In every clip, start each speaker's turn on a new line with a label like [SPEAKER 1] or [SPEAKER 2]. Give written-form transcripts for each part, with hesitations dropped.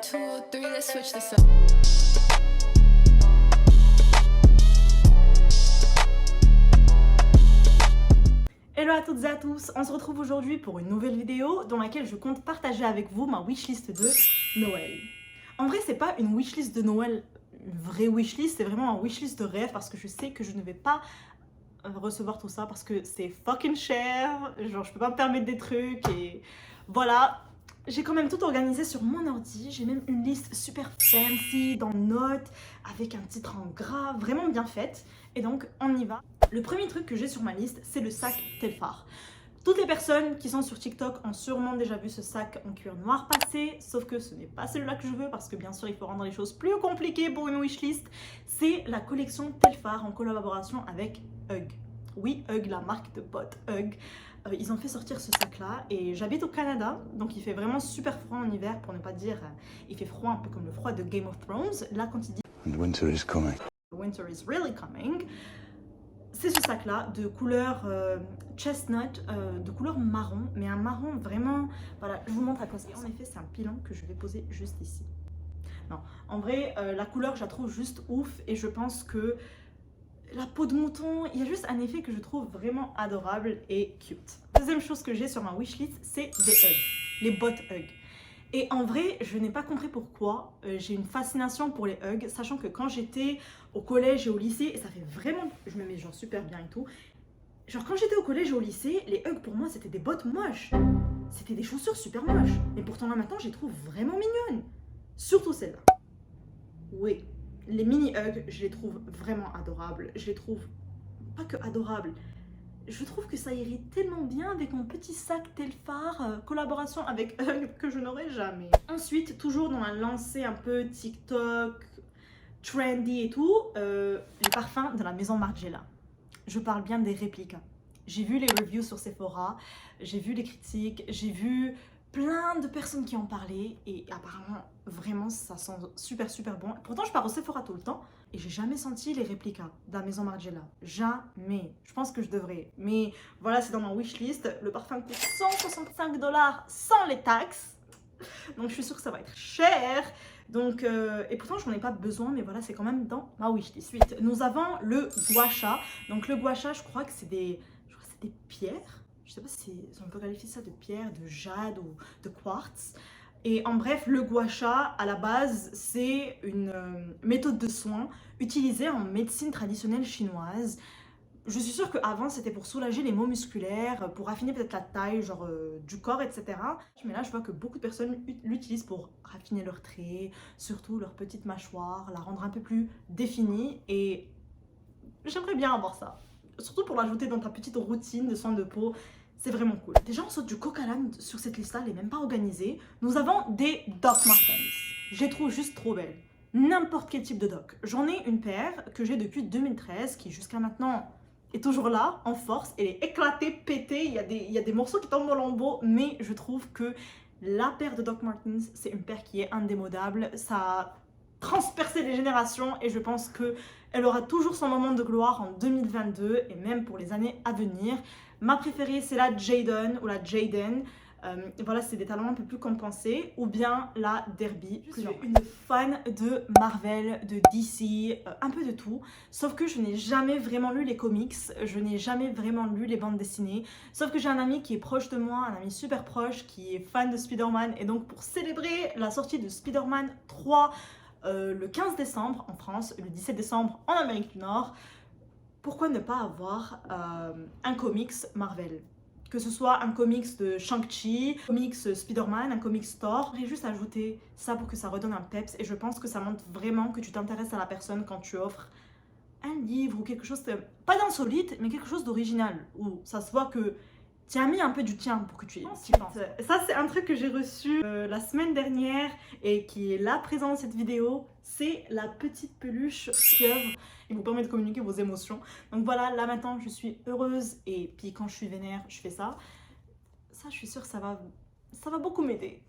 [SPEAKER 1] 2, 3, let's switch this up.
[SPEAKER 2] Hello à toutes et à tous, on se retrouve aujourd'hui pour une nouvelle vidéo dans laquelle je compte partager avec vous ma wishlist de Noël. En vrai, c'est pas une wishlist de Noël, une vraie wishlist, c'est vraiment un wishlist de rêve parce que je sais que je ne vais pas recevoir tout ça parce que c'est fucking cher, genre je peux pas me permettre des trucs et voilà. J'ai quand même tout organisé sur mon ordi, j'ai même une liste super fancy dans Notes avec un titre en gras, vraiment bien faite. Et donc on y va. Le premier truc que j'ai sur ma liste, c'est le sac Telfar. Toutes les personnes qui sont sur TikTok ont sûrement déjà vu ce sac en cuir noir passer, sauf que ce n'est pas celui-là que je veux parce que bien sûr il faut rendre les choses plus compliquées pour une wishlist. C'est la collection Telfar en collaboration avec Hug. Oui, Hug, la marque de bottes Hug. Ils ont fait sortir ce sac-là et j'habite au Canada, donc il fait vraiment super froid en hiver, pour ne pas dire il fait froid un peu comme le froid de Game of Thrones. Là, quand il dit
[SPEAKER 3] And winter is coming.
[SPEAKER 2] Winter is really coming, c'est ce sac-là de couleur chestnut, de couleur marron, mais un marron vraiment... Voilà, je vous montre à quoi ça ressemble. En effet, c'est un pilon que je vais poser juste ici. Non, en vrai, la couleur, je la trouve juste ouf et je pense que la peau de mouton, il y a juste un effet que je trouve vraiment adorable et cute. Deuxième chose que j'ai sur ma wishlist, c'est des Hug, les bottes Hug. Et en vrai, je n'ai pas compris pourquoi j'ai une fascination pour les Hug, sachant que quand j'étais au collège et au lycée, et ça fait vraiment, je me mets genre super bien et tout, genre quand j'étais au collège et au lycée, les Hug pour moi c'était des bottes moches, c'était des chaussures super moches, mais pourtant là maintenant je les trouve vraiment mignonnes, surtout celles-là. Oui, les mini Hug, je les trouve vraiment adorables, je les trouve pas que adorables, je trouve que ça irait tellement bien avec mon petit sac Telfar, collaboration avec Hug que je n'aurais jamais. Ensuite, toujours dans la lancée un peu TikTok, trendy et tout, les parfums de la maison Margiela. Je parle bien des répliques. J'ai vu les reviews sur Sephora, j'ai vu les critiques, j'ai vu plein de personnes qui en parlaient et apparemment vraiment ça sent super bon. Pourtant je pars au Sephora tout le temps et j'ai jamais senti les réplicas de la maison Margiela. Jamais. Je pense que je devrais. Mais voilà, c'est dans ma wishlist. Le parfum coûte 165 $ sans les taxes. Donc je suis sûre que ça va être cher. Donc, et pourtant j'en ai pas besoin, mais voilà, c'est quand même dans ma wishlist. Ensuite, nous avons le gua sha. Donc le gua sha, je crois que c'est des pierres. Je sais pas si on peut qualifier ça de pierre, de jade ou de quartz. Et en bref, le gua sha, à la base, c'est une méthode de soin utilisée en médecine traditionnelle chinoise. Je suis sûre qu'avant, c'était pour soulager les maux musculaires, pour raffiner peut-être la taille, genre du corps, etc. Mais là, je vois que beaucoup de personnes l'utilisent pour raffiner leurs traits, surtout leur petite mâchoire, la rendre un peu plus définie. Et j'aimerais bien avoir ça. Surtout pour l'ajouter dans ta petite routine de soins de peau. C'est vraiment cool. Déjà, on saute du coq à l'âne sur cette liste-là, elle n'est même pas organisée. Nous avons des Doc Martens. Je les trouve juste trop belles. N'importe quel type de Doc. J'en ai une paire que j'ai depuis 2013, qui jusqu'à maintenant est toujours là, en force. Elle est éclatée, pétée, il y a des morceaux qui tombent en lambeaux, mais je trouve que la paire de Doc Martens, c'est une paire qui est indémodable. Ça a transpercé les générations et je pense que elle aura toujours son moment de gloire en 2022 et même pour les années à venir. Ma préférée, c'est la Jadon ou la Jaden. Voilà, c'est des talons un peu plus compensés. Ou bien la Derby. Je suis une fan de Marvel, de DC, un peu de tout. Sauf que je n'ai jamais vraiment lu les comics. Je n'ai jamais vraiment lu les bandes dessinées. Sauf que j'ai un ami qui est proche de moi, un ami super proche, qui est fan de Spider-Man. Et donc pour célébrer la sortie de Spider-Man 3... le 15 décembre en France, le 17 décembre en Amérique du Nord, pourquoi ne pas avoir un comics Marvel? Que ce soit un comics de Shang-Chi, un comics Spider-Man, un comics Thor. J'ai juste ajouté ça pour que ça redonne un peps et je pense que ça montre vraiment que tu t'intéresses à la personne quand tu offres un livre ou quelque chose, pas d'insolite, mais quelque chose d'original, où ça se voit que tu as mis un peu du tien pour que tu y penses. Ça, c'est un truc que j'ai reçu la semaine dernière et qui est là présent dans cette vidéo. C'est la petite peluche pieuvre. Il vous permet de communiquer vos émotions. Donc voilà, là maintenant, je suis heureuse et puis quand je suis vénère, je fais ça. Ça, je suis sûre que ça va beaucoup m'aider.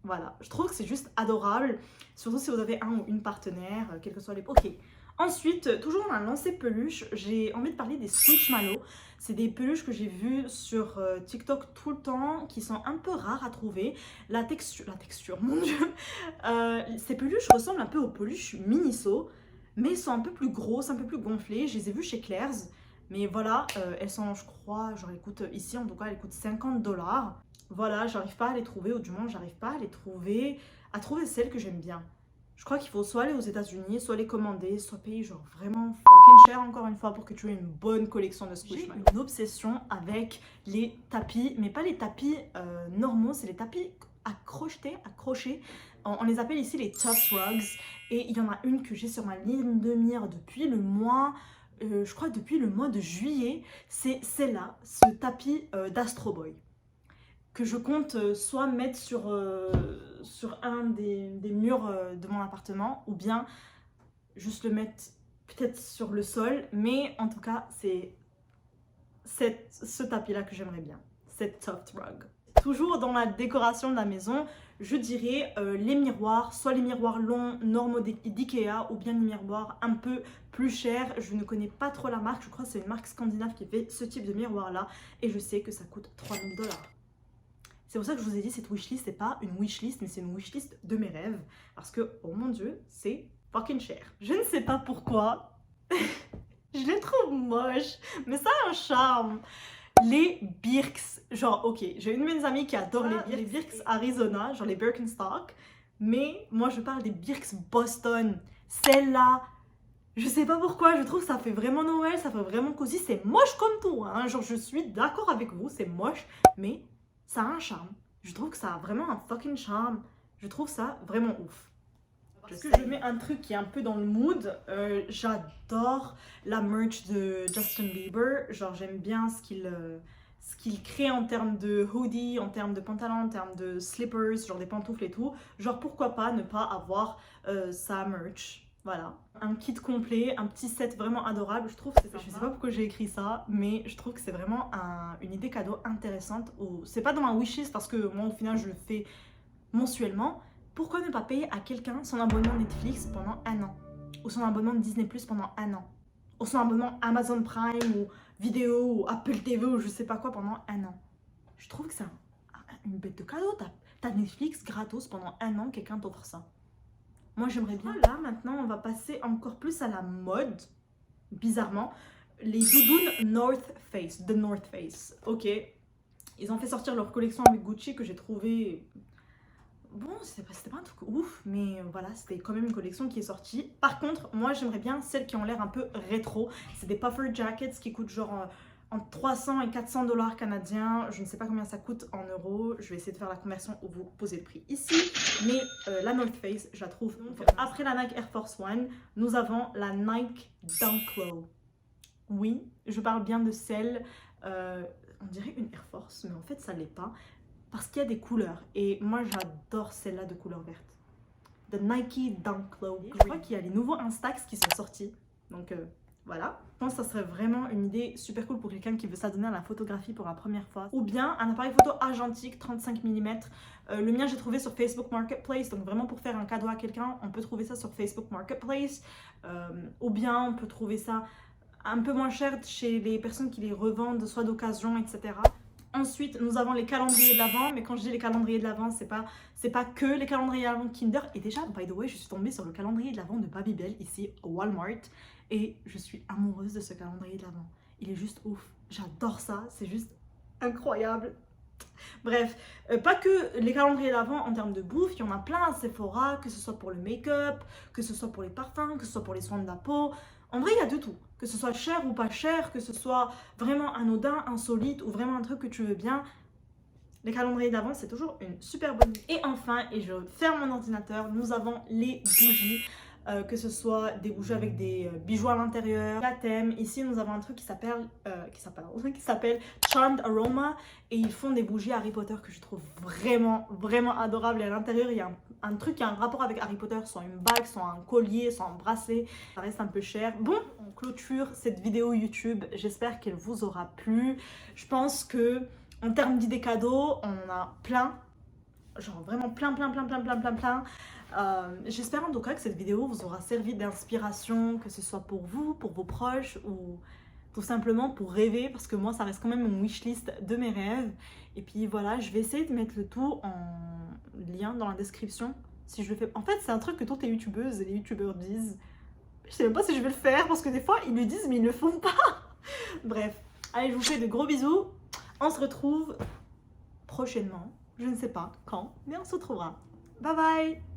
[SPEAKER 2] Voilà, je trouve que c'est juste adorable, surtout si vous avez un ou une partenaire, quel que soit les... Ok. Ensuite, toujours dans la lancée peluche, j'ai envie de parler des Squishmallows. C'est des peluches que j'ai vues sur TikTok tout le temps, qui sont un peu rares à trouver. La texture, mon dieu. Ces peluches ressemblent un peu aux peluches Miniso, mais sont un peu plus grosses, un peu plus gonflées. Je les ai vues chez Claire's, mais voilà, elles sont, je crois, genre elles coûtent ici en tout cas, elles coûtent 50$. Voilà, j'arrive pas à les trouver, ou du moins j'arrive pas à trouver celles que j'aime bien. Je crois qu'il faut soit aller aux États-Unis, soit les commander, soit payer genre vraiment fucking cher encore une fois pour que tu aies une bonne collection de Squishmallows. J'ai une obsession avec les tapis, mais pas les tapis normaux, c'est les tapis accrochés. On les appelle ici les Tuft Rugs. Et il y en a une que j'ai sur ma ligne de mire depuis le mois, je crois depuis le mois de juillet. C'est celle-là, ce tapis d'Astro Boy, que je compte soit mettre sur un des murs de mon appartement, ou bien juste le mettre peut-être sur le sol, mais en tout cas c'est ce tapis là que j'aimerais bien, cette Tuft Rug. Toujours dans la décoration de la maison, je dirais les miroirs, soit les miroirs longs normaux d'Ikea, ou bien les miroirs un peu plus chers. Je ne connais pas trop la marque, je crois que c'est une marque scandinave qui fait ce type de miroir là, et je sais que ça coûte 3000$. C'est pour ça que je vous ai dit, cette wishlist, c'est pas une wishlist, mais c'est une wishlist de mes rêves. Parce que, oh mon dieu, c'est fucking cher. Je ne sais pas pourquoi. Je les trouve moches, mais ça a un charme. Les Birks, genre, ok, j'ai une de mes amies qui adore les Birks Arizona, genre les Birkenstock. Mais moi, je parle des Birks Boston. Celle-là, je sais pas pourquoi, je trouve que ça fait vraiment Noël, ça fait vraiment cosy. C'est moche comme tout, hein. Genre, je suis d'accord avec vous, c'est moche, mais ça a un charme. Je trouve que ça a vraiment un fucking charme. Je trouve ça vraiment ouf. Est-ce que je mets un truc qui est un peu dans le mood? J'adore la merch de Justin Bieber. Genre, j'aime bien ce qu'il crée en termes de hoodie, en termes de pantalon, en termes de slippers, genre des pantoufles et tout. Genre, pourquoi pas ne pas avoir sa merch? Voilà, un kit complet, un petit set vraiment adorable, je trouve. Je sais pas pourquoi j'ai écrit ça, mais je trouve que c'est vraiment une idée cadeau intéressante. C'est pas dans ma wishlist parce que moi au final je le fais mensuellement. Pourquoi ne pas payer à quelqu'un son abonnement Netflix pendant 1 an, ou son abonnement Disney Plus pendant 1 an, ou son abonnement Amazon Prime ou vidéo ou Apple TV ou je sais pas quoi pendant 1 an? Je trouve que c'est une bête de cadeau. T'as Netflix gratos pendant 1 an, quelqu'un t'offre ça. Moi, j'aimerais bien. Là, maintenant, on va passer encore plus à la mode. Bizarrement, les doudounes North Face, de North Face. Ok, ils ont fait sortir leur collection avec Gucci que j'ai trouvé... Bon, c'était pas un truc ouf, mais voilà, c'était quand même une collection qui est sortie. Par contre, moi, j'aimerais bien celles qui ont l'air un peu rétro. C'est des puffer jackets qui coûtent genre... entre 300 et 400$ canadiens, je ne sais pas combien ça coûte en euros, je vais essayer de faire la conversion où vous posez le prix ici, mais la North Face, je la trouve. Donc, après la Nike Air Force One, nous avons la Nike Dunk Low. Oui, je parle bien de celle, on dirait une Air Force, mais en fait ça l'est pas, parce qu'il y a des couleurs, et moi j'adore celle-là de couleur verte. The Nike Dunk Low. Je crois qu'il y a les nouveaux Instax qui sont sortis, donc... voilà, je pense que ça serait vraiment une idée super cool pour quelqu'un qui veut s'adonner à la photographie pour la première fois. Ou bien un appareil photo argentique 35 mm. Le mien j'ai trouvé sur Facebook Marketplace, donc vraiment pour faire un cadeau à quelqu'un, on peut trouver ça sur Facebook Marketplace. Ou bien on peut trouver ça un peu moins cher chez les personnes qui les revendent, soit d'occasion, etc. Ensuite, nous avons les calendriers de l'Avent, mais quand je dis les calendriers de l'Avent, c'est pas que les calendriers de l'Avent Kinder. Et déjà, by the way, je suis tombée sur le calendrier de l'Avent de Babybel, ici, au Walmart. Et je suis amoureuse de ce calendrier de l'Avent. Il est juste ouf. J'adore ça, c'est juste incroyable. Bref, pas que les calendriers d'Avent en termes de bouffe, il y en a plein à Sephora, que ce soit pour le make-up, que ce soit pour les parfums, que ce soit pour les soins de la peau. En vrai, il y a de tout. Que ce soit cher ou pas cher, que ce soit vraiment anodin, insolite ou vraiment un truc que tu veux bien. Les calendriers d'Avent, c'est toujours une super bonne idée. Et enfin, et je ferme mon ordinateur, nous avons les bougies. Que ce soit des bougies avec des bijoux à l'intérieur, la thème. Ici, nous avons un truc qui s'appelle Charmed Aroma, et ils font des bougies Harry Potter que je trouve vraiment, vraiment adorables. Et à l'intérieur, il y a un truc qui a un rapport avec Harry Potter, soit une bague, soit un collier, soit un bracelet. Ça reste un peu cher. Bon, on clôture cette vidéo YouTube. J'espère qu'elle vous aura plu. Je pense que en termes d'idées cadeaux, on en a plein. genre vraiment plein. J'espère en tout cas que cette vidéo vous aura servi d'inspiration, que ce soit pour vous, pour vos proches ou tout simplement pour rêver, parce que moi ça reste quand même mon wishlist de mes rêves. Et puis voilà, je vais essayer de mettre le tout en lien dans la description. Si je le fais, en fait c'est un truc que toutes les youtubeuses et les youtubeurs disent. Je sais même pas si je vais le faire parce que des fois ils le disent mais ils le font pas. Bref, allez, je vous fais de gros bisous. On se retrouve prochainement, je ne sais pas quand, mais on se retrouvera. Bye bye.